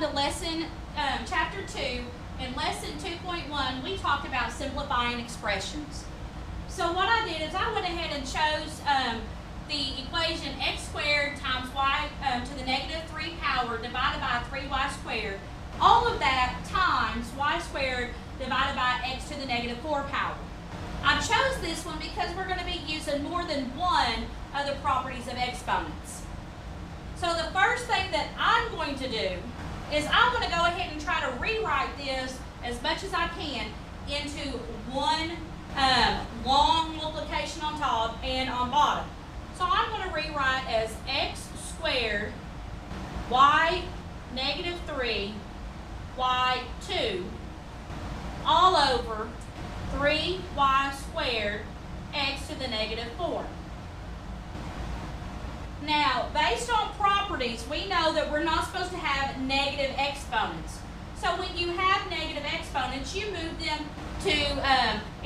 to lesson chapter 2. In lesson 2.1, we talked about simplifying expressions. So what I did is I went ahead and chose the equation x squared times y to the negative 3 power divided by 3y squared. All of that times y squared divided by x to the negative 4 power. I chose this one because we're going to be using more than one of the properties of exponents. So the first thing that I'm going to do is I'm going to go ahead and try to rewrite this as much as I can into one long multiplication on top and on bottom. So I'm going to rewrite as x squared y negative 3 y 2 all over 3y squared x to the negative 4. Now, based on properties, we know that we're not supposed to have negative exponents. So when you have negative exponents, you move them to,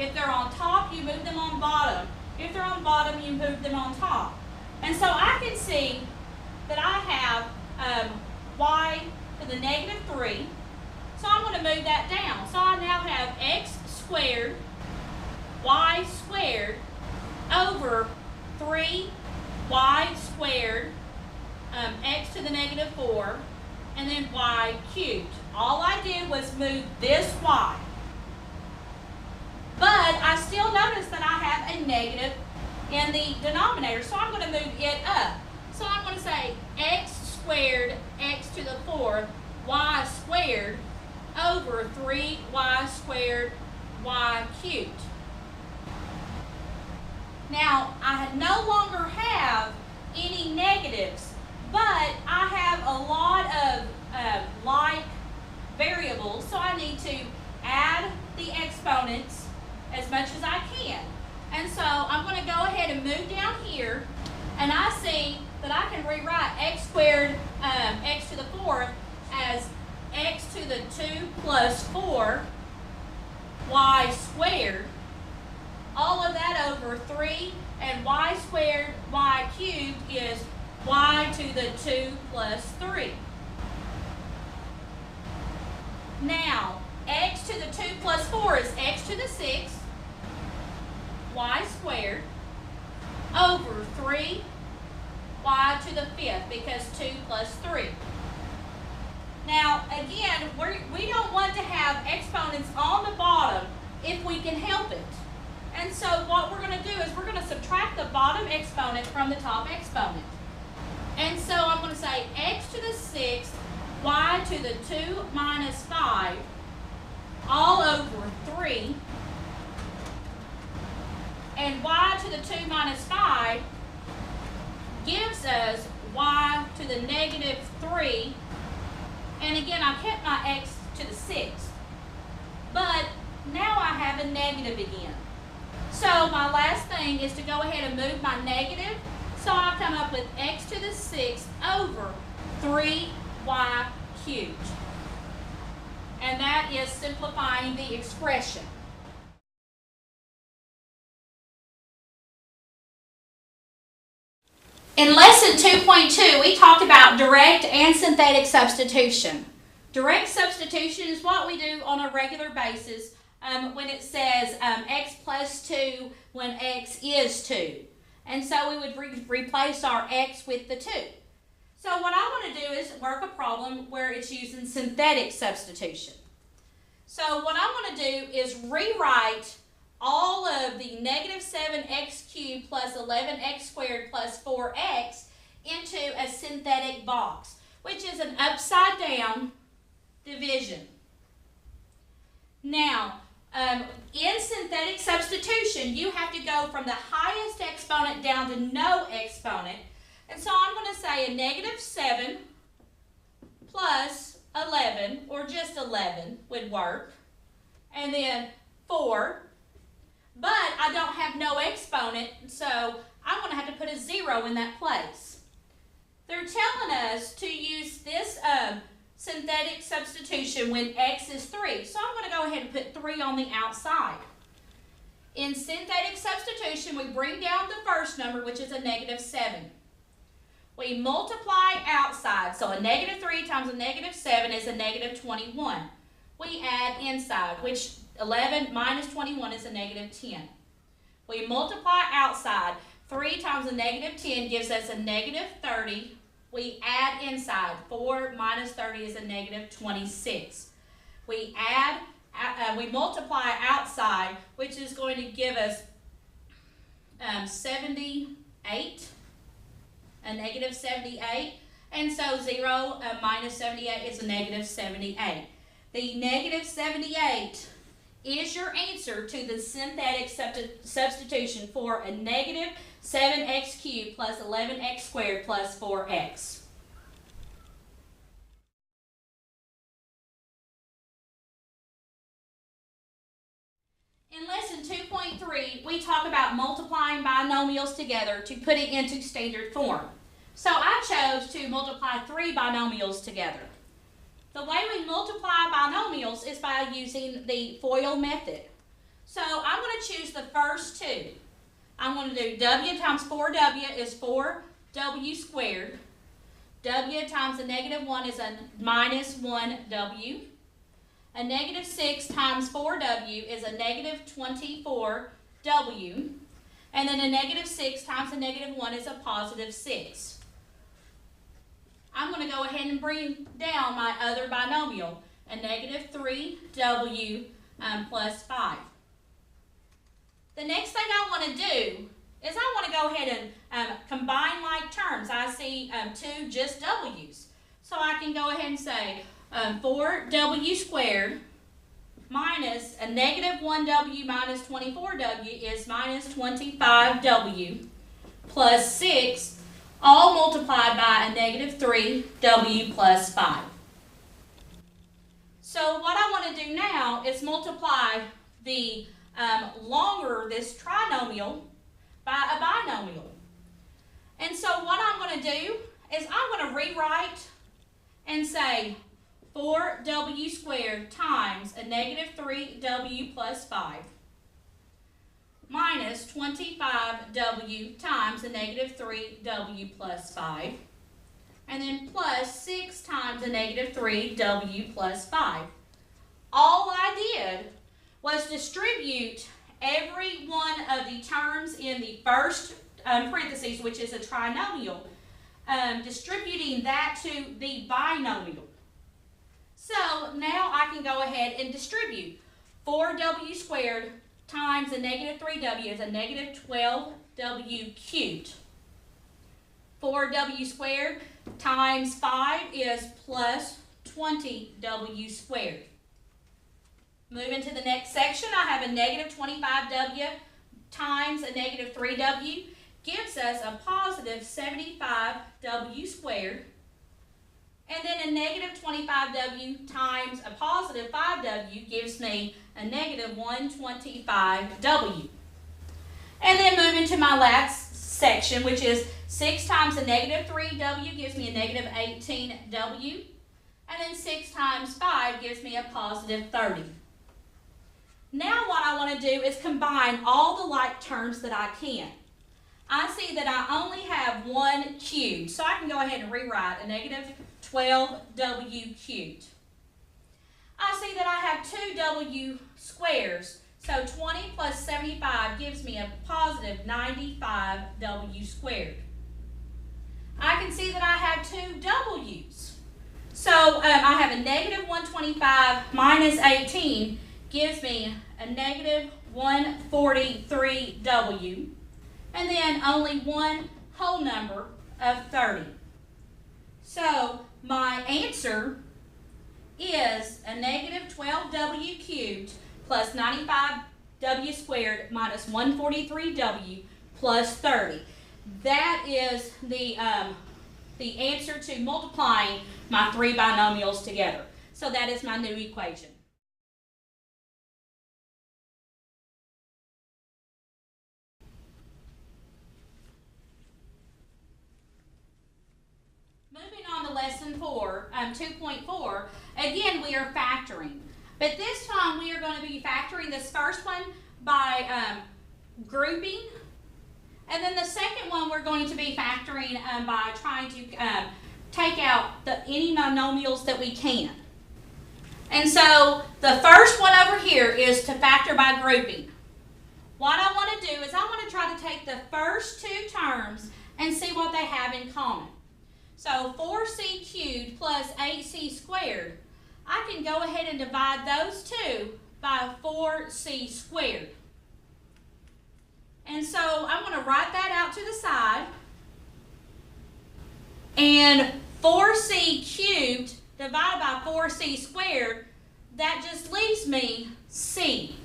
if they're on top, you move them on bottom. If they're on bottom, you move them on top. And so I can see that I have y to the negative 3. So I'm going to move that down. So I now have x squared y squared over 3y squared x to the negative 4 and then y cubed. All I did was move this y. But I still notice that I have a negative in the denominator, so I'm going to move it up. So I'm going to say x squared x to the 4th y squared over 3y squared y cubed. Now, I no longer have any negatives, but I have a lot of like variables, so I need to add the exponents as much as I can. And so I'm going to go ahead and move down here, and I see that I can rewrite x squared x to the 4th as x to the 2 plus 4 y squared, all of that over 3, and y squared y cubed is y to the 2 plus 3. Now, x to the 2 plus 4 is x to the 6th y squared over 3 y to the 5th, because 2 plus 3. Now, again, we don't want to have exponents on the bottom if we can help it. And so what we're going to do is we're going to subtract the bottom exponent from the top exponent. And so I'm going to say x to the 6th y to the 2 minus 5 all over 3, and y to the 2 minus 5 gives us y to the negative 3, and again I kept my x to the 6th, but now I have a negative again. So my last thing is to go ahead and move my negative, so I come up with x to the 6th over 3y cubed. And that is simplifying the expression. In lesson 2.2, we talked about direct and synthetic substitution. Direct substitution is what we do on a regular basis when it says x plus 2 when x is 2. And so we would replace our x with the 2. So what I want to do is work a problem where it's using synthetic substitution. So what I want to do is rewrite all of the negative 7x cubed plus 11x squared plus 4x into a synthetic box, which is an upside down division. Now, in synthetic substitution, you have to go from the highest exponent down to no exponent. And so I'm going to say a negative 7 plus 11, or just 11 would work, and then 4. But I don't have no exponent, so I'm going to have to put a 0 in that place. They're telling us to use this synthetic substitution when x is 3. So I'm going to go ahead and put 3 on the outside. In synthetic substitution, we bring down the first number, which is a negative 7. We multiply outside, so a negative 3 times a negative 7 is a negative 21. We add inside, which 11 minus 21 is a negative 10. We multiply outside, 3 times a negative 10 gives us a negative 30. We add inside, 4 minus 30 is a negative 26. We multiply outside, which is going to give us 78, a negative 78, and so 0 minus 78 is a negative 78. The negative 78 is your answer to the synthetic substitution for a negative 7x cubed plus 11x squared plus 4x. In lesson 2.3, we talk about multiplying binomials together to put it into standard form. So I chose to multiply 3 binomials together. The way we multiply binomials is by using the FOIL method. So I'm going to choose the first two. I'm going to do w times 4w is 4w squared. W times a negative 1 is a minus 1w. A negative 6 times 4w is a negative 24w. And then a negative 6 times a negative 1 is a positive 6. I'm going to go ahead and bring down my other binomial, a negative 3w plus 5. The next thing I want to do is I want to go ahead and combine like terms. I see 2 just w's. So I can go ahead and say 4w squared minus a negative 1w minus 24w is minus 25w plus 6, all multiplied by a negative 3w plus 5. So what I want to do now is multiply the this trinomial by a binomial. And so what I'm going to do is I'm going to rewrite and say 4w squared times a negative 3w plus 5 minus 25w times a negative 3w plus 5, and then plus 6 times a negative 3w plus 5. All I did was distribute every one of the terms in the first parentheses, which is a trinomial, distributing that to the binomial. So now I can go ahead and distribute 4w squared times a negative 3w is a negative 12w cubed. 4w squared times 5 is plus 20w squared. Moving to the next section, I have a negative 25w times a negative 3w gives us a positive 75w squared. And then a negative 25w times a positive 5w gives me a negative 125w. And then moving to my last section, which is 6 times a negative 3w gives me a negative 18w. And then 6 times 5 gives me a positive 30. Now what I want to do is combine all the like terms that I can. I see that I only have 1 cubed, so I can go ahead and rewrite a negative 12w cubed. I see that I have 2w squares, so 20 plus 75 gives me a positive 95w squared. I can see that I have 2 w's. So I have a negative 125 minus 18 gives me a negative 143w, and then only one whole number of 30. So my answer is a negative 12w cubed plus 95w squared minus 143w plus 30. That is the answer to multiplying my 3 binomials together. So that is my new equation. Moving on to lesson 4, 2.4, again we are factoring. But this time we are going to be factoring this first one by grouping And then the second one we're going to be factoring by trying to take out any monomials that we can. And so the first one over here is to factor by grouping. What I want to do is I want to try to take the first two terms and see what they have in common. So 4c cubed plus 8c squared, I can go ahead and divide those two by 4c squared. And so I'm going to write that out to the side. And 4c cubed divided by 4c squared, that just leaves me c.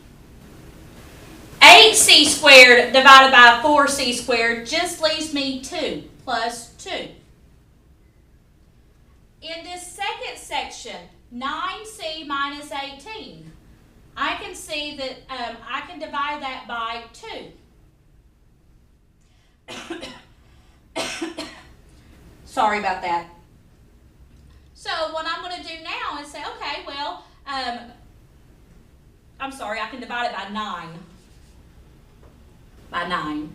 8c squared divided by 4c squared just leaves me 2 plus 2. In this second section, 9c minus 18, I can see that I can divide that by 2. Sorry about that. So what I'm going to do now is say, okay, well, I'm sorry, I can divide it by 9. By 9.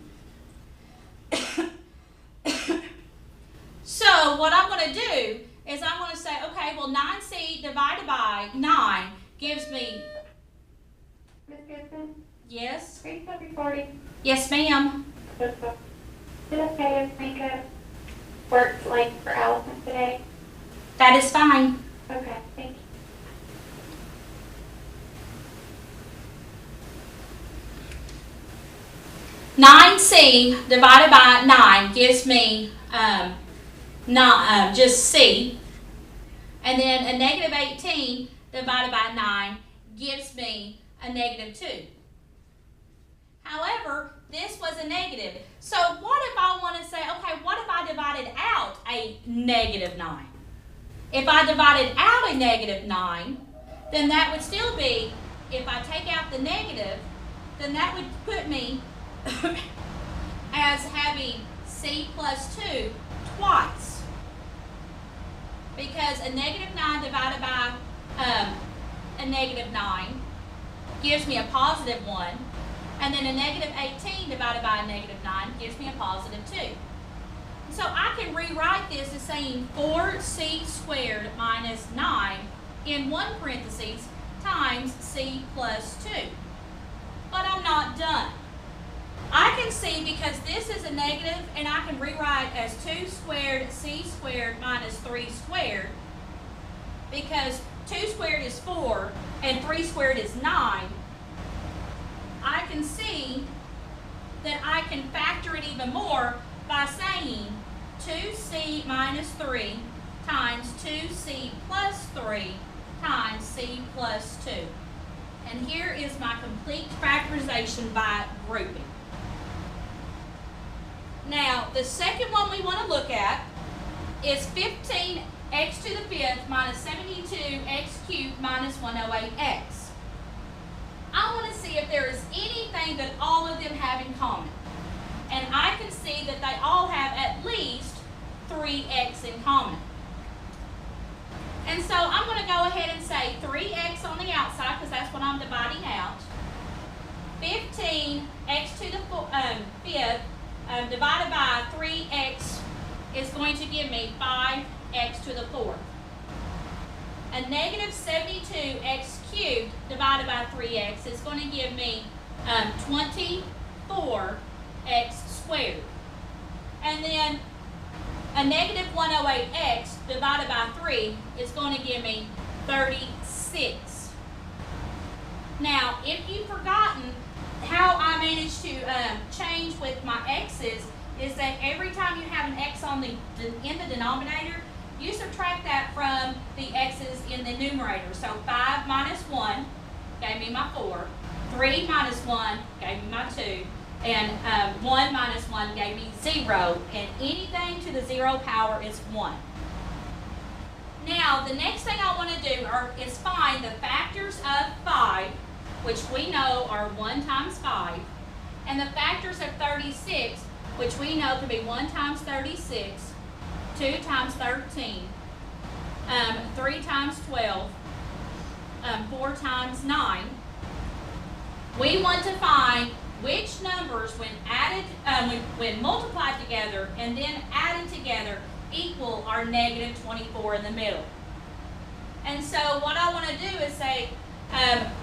So what I'm going to do is I'm going to say, okay, well, 9c divided by 9 gives me... Ms. Gibson? Yes? Are you still recording? Yes, ma'am. Is it okay if Mika works late for Allison today? That is fine. Okay, thank you. Nine c divided by 9 gives me just c. And then a negative 18 divided by 9 gives me a negative 2. However, this was a negative. So what if I want to say, okay, what if I divided out a negative 9? If I divided out a negative 9, then that would still be, if I take out the negative, then that would put me as having c plus 2 twice. Because a negative 9 divided by a negative 9 gives me a positive 1. And then a negative 18 divided by a negative 9 gives me a positive 2. So I can rewrite this as saying 4c squared minus 9 in one parentheses times c plus 2. But I'm not done. I can see because this is a negative and I can rewrite as 2 squared c squared minus 3 squared because 2 squared is 4 and 3 squared is 9. I can see that I can factor it even more by saying 2c minus 3 times 2c plus 3 times c plus 2. And here is my complete factorization by grouping. Now, the second one we want to look at is 15x to the 5th minus 72x cubed minus 108x. I want to see if there is anything that all of them have in common. And I can see that they all have at least 3x in common. And so I'm going to go ahead and say 3x on the outside because that's what I'm dividing out. 15x to the 5th divided by 3x is going to give me 5x to the 4th. A negative 72x cubed divided by 3x is going to give me 24x squared. And then a negative 108x divided by 3 is going to give me 36. Now, if you've forgotten how I managed to change with my x's, is that every time you have an x on in the denominator, you subtract that from the x's in the numerator. So 5 minus 1 gave me my 4. 3 minus 1 gave me my 2. And 1 minus 1 gave me 0. And anything to the 0 power is 1. Now, the next thing I want to do is find the factors of 5, which we know are 1 times 5, and the factors of 36, which we know can be 1 times 36, 2 times 13, 3 times 12, 4 times 9. We want to find which numbers, when added when multiplied together and then added together equal our negative 24 in the middle. And so what I want to do is say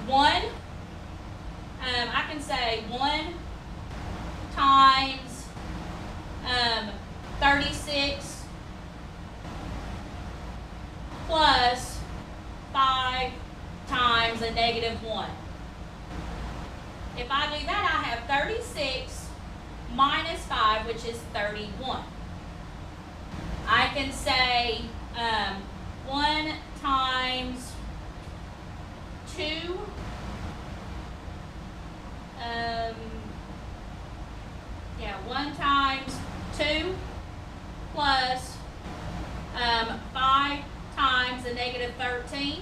1, I can say 1 times 36 plus 5 times a negative 1. If I do that, I have 36 minus 5, which is 31. I can say 1 times 2, 1 times 2 plus 5 times a negative 13.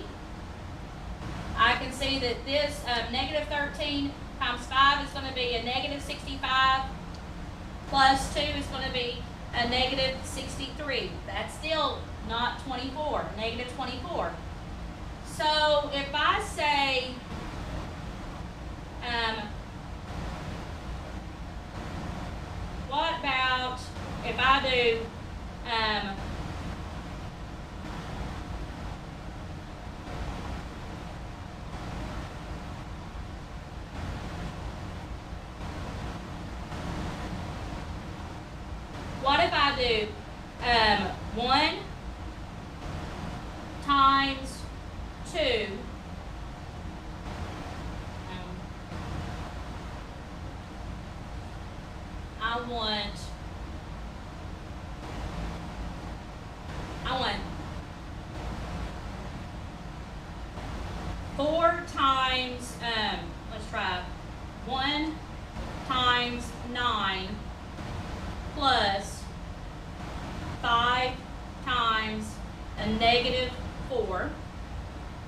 I can see that this negative 13 times 5 is going to be a negative 65, plus 2 is going to be a negative 63. That's still not 24, negative 24. So if I say what about if I do what if I do 1 times 2 I want 4 times let's try 1 times 9 plus 5 times a negative 4.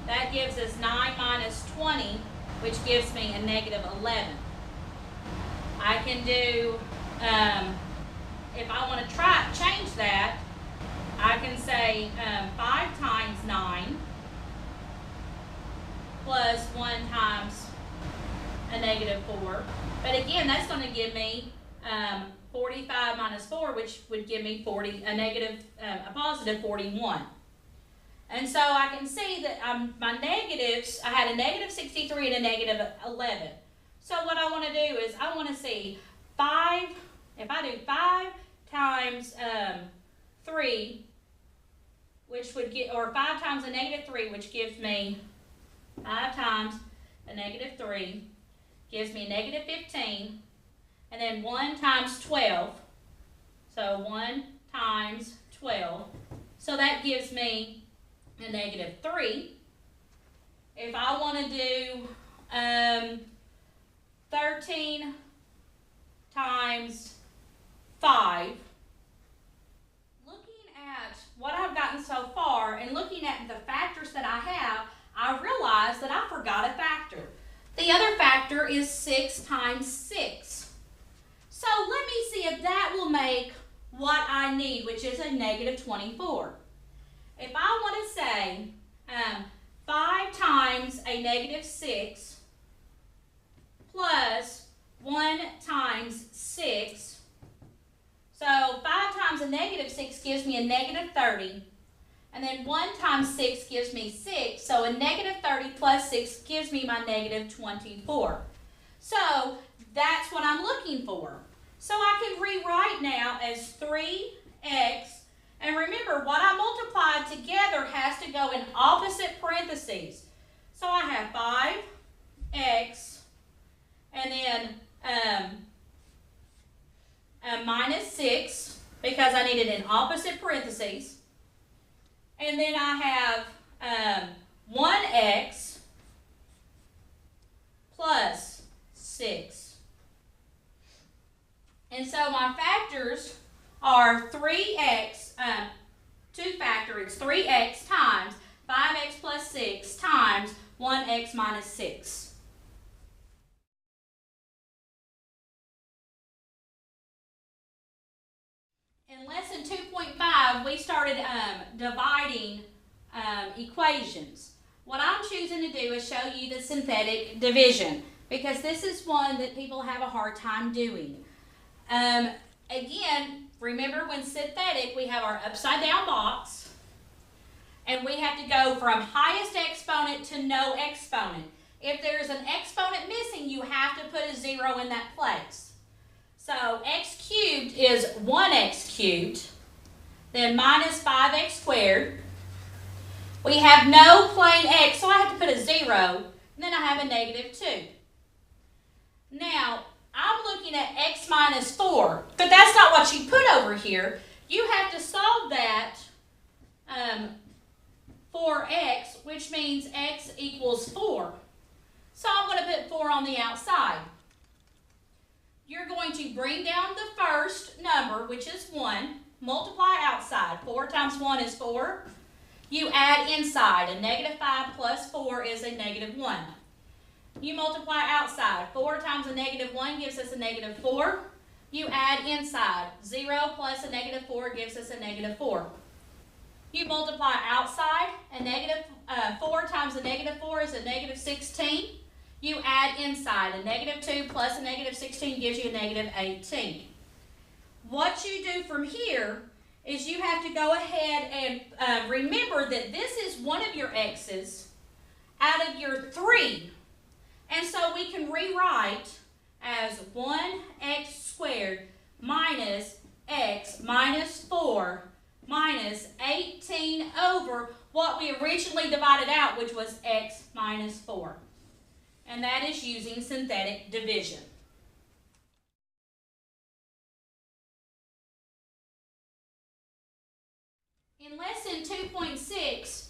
That gives us 9 minus 20, which gives me a negative 11. I can do, if I want to change that, I can say 5 times 9 plus 1 times a negative 4. But again, that's going to give me 45 minus 4, which would give me a positive 41. And so I can see that my negatives, I had a negative 63 and a negative 11. So what I want to do is I want to see 5, if I do 5 times 3, which would get, or 5 times a negative 3, which gives me 5 times a negative 3, gives me a negative 15, and then 1 times 12, so 1 times 12, so that gives me a negative 3. If I want to do 13 times 5, looking at what I've gotten so far and looking at the factors that I have, I realize that I forgot a factor. The other factor is 6 times 6. So let me see if that will make what I need, which is a negative 24. If I want to say 5 times a negative 6 plus 1 times 6, so 5 times a negative 6 gives me a negative 30, and then 1 times 6 gives me 6, so a negative 30 plus 6 gives me my negative 24. So that's what I'm looking for. So I can rewrite now as 3x, and remember what I multiplied together has to go in opposite parentheses. So I have 5x, and then minus 6, because I need it in opposite parentheses. And then I have 1x plus 6. And so my factors are 3x, two-factor, it's 3x times 5x plus 6 times 1x minus 6. In lesson 2.5, we started dividing equations. What I'm choosing to do is show you the synthetic division, because this is one that people have a hard time doing. Again, remember when synthetic, we have our upside down box, and we have to go from highest exponent to no exponent. If there's an exponent missing, you have to put a 0 in that place. So x cubed is 1x cubed, then minus 5x squared. We have no plain x, so I have to put a 0, and then I have a negative 2. Now, I'm looking at x minus 4, but that's not what you put over here. You have to solve that for x, which means x equals 4. So I'm going to put 4 on the outside. You're going to bring down the first number, which is 1, multiply outside. 4 times 1 is 4. You add inside. A negative 5 plus 4 is a negative 1. You multiply outside. 4 times a negative 1 gives us a negative 4. You add inside. 0 plus a negative 4 gives us a negative 4. You multiply outside. A negative 4 times a negative 4 is a negative 16. You add inside. A negative 2 plus a negative 16 gives you a negative 18. What you do from here is you have to go ahead and remember that this is one of your x's out of your 3. And so we can rewrite as 1x squared minus x minus 4 minus 18 over what we originally divided out, which was x minus 4. And that is using synthetic division. In lesson 2.6,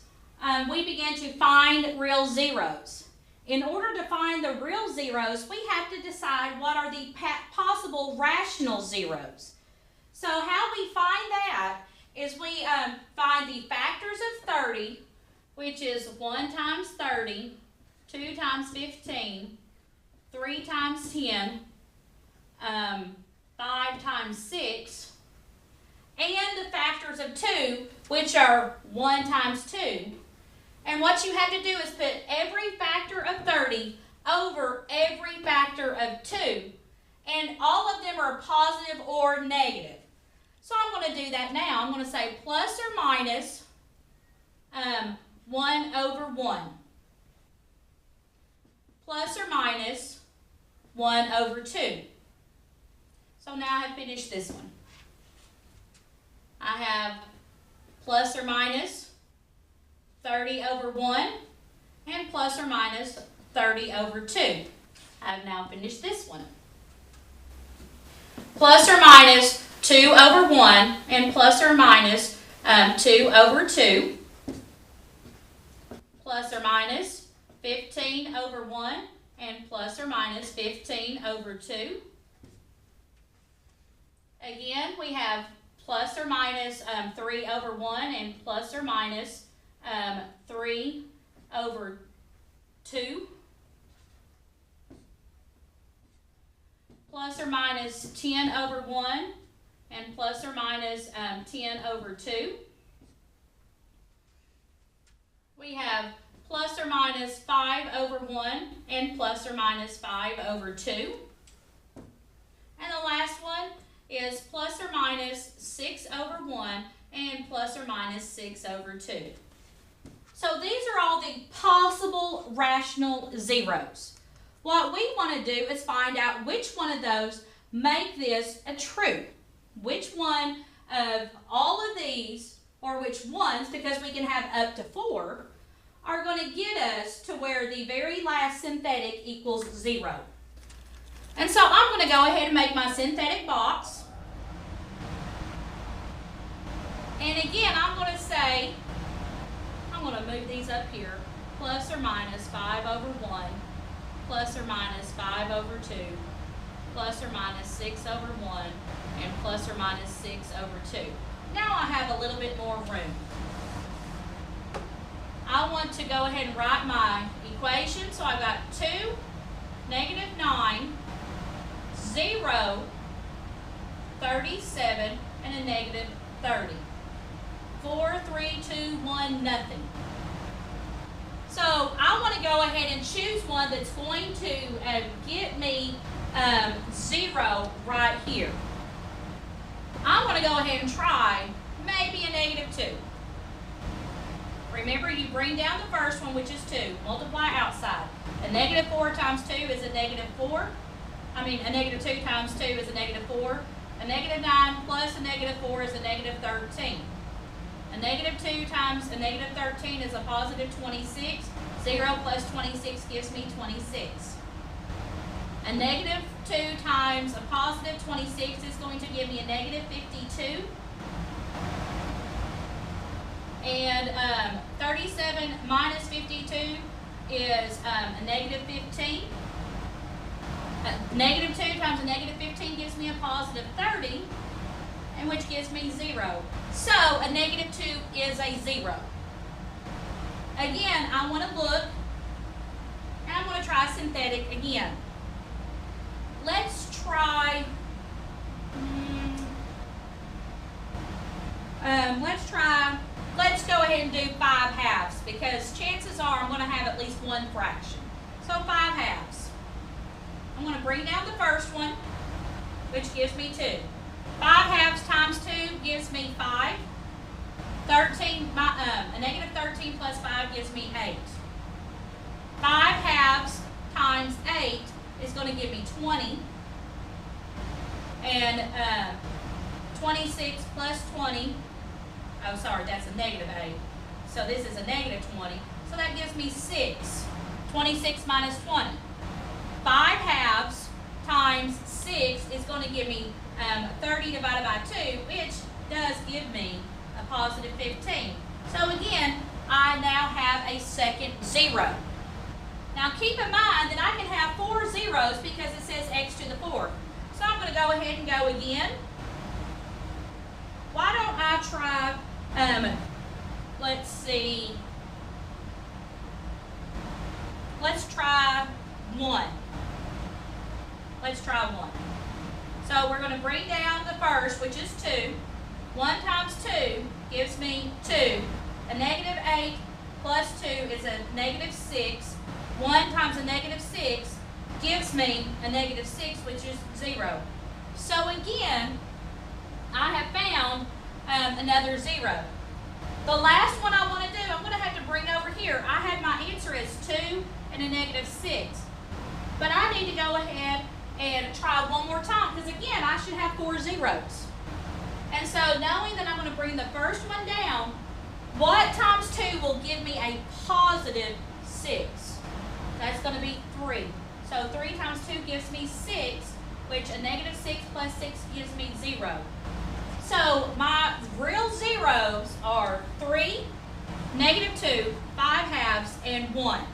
we began to find real zeros. In order to find the real zeros, we have to decide what are the possible rational zeros. So how we find that is we find the factors of 30, which is 1 times 30, 2 times 15, 3 times 10, 5 times 6, and the factors of 2, which are 1 times 2. And what you have to do is put every factor of 30 over every factor of 2. And all of them are positive or negative. So I'm going to do that now. I'm going to say plus or minus 1 over 1. Plus or minus 1 over 2. So now I have finished this one. I have plus or minus 30 over 1 and plus or minus 30 over 2. I have now finished this one. Plus or minus 2 over 1 and plus or minus 2 over 2. Plus or minus 15 over 1 and plus or minus 15 over 2. Again, we have plus or minus 3 over 1 and plus or minus 3 over 2. Plus or minus 10 over 1 and plus or minus 10 over 2. We have plus or minus 5 over 1 and plus or minus 5 over 2. And the last one is plus or minus 6 over 1 and plus or minus 6 over 2. So these are all the possible rational zeros. What we want to do is find out which one of those make this a true. Which one of all of these, or which ones, because we can have up to 4, are going to get us to where the very last synthetic equals 0. And so I'm going to go ahead and make my synthetic box. And again, I'm going to say, I'm going to move these up here, plus or minus 5 over 1, plus or minus 5 over 2, plus or minus 6 over 1, and plus or minus 6 over 2. Now I have a little bit more room. I want to go ahead and write my equation. So I've got 2, negative 9, 0, 37, and a negative 30. 4, 3, 2, 1, nothing. So I want to go ahead and choose one that's going to get me 0 right here. I'm going to go ahead and try maybe a -2. Remember, you bring down the first one, which is 2. Multiply outside. A -4 times 2 is a -4. A -2 times 2 is a -4. A -9 plus a -4 is a -13. A -2 times a -13 is a +26. 0 plus 26 gives me 26. A -2 times a +26 is going to give me a -52. And 37 minus 52 is a -15. -2 times a -15 gives me a +30, and which gives me 0. So a -2 is a 0. Again, I want to look, and I'm going to try synthetic again. Let's try, let's go ahead and do 5/2, because chances are I'm going to have at least one fraction. So 5/2. I'm going to bring down the first one, which gives me 2. 5/2 times 2 gives me 5. A -13 plus 5 gives me 8. 5/2 times 8 is going to give me 20. And 26 plus 20, oh sorry, that's a -8. So this is a -20. So that gives me 6. 26 minus 20. 5/2 times 6 is going to give me 30 divided by 2, which does give me a +15. So again, I now have a second 0. Now keep in mind that I can have 4 zeros because it says x to the 4th. So I'm going to go ahead and go again. Why don't I try, let's see, let's try 1. Let's try 1. So we're going to bring down the first, which is 2. 1 times 2 gives me 2. A -8 plus 2 is a -6. 1 times a -6 gives me a -6, which is 0. So again, I have found another 0. The last one I want to do, I'm going to have to bring over here. I had my answer as 2 and a -6. But I need to go ahead and try one more time, because again, I should have 4 zeros. And so knowing that I'm going to bring the first one down, what times 2 will give me a +6? That's going to be 3. So 3 times 2 gives me 6, which a -6 plus 6 gives me 0. So my real zeros are 3, -2, 5/2, and 1.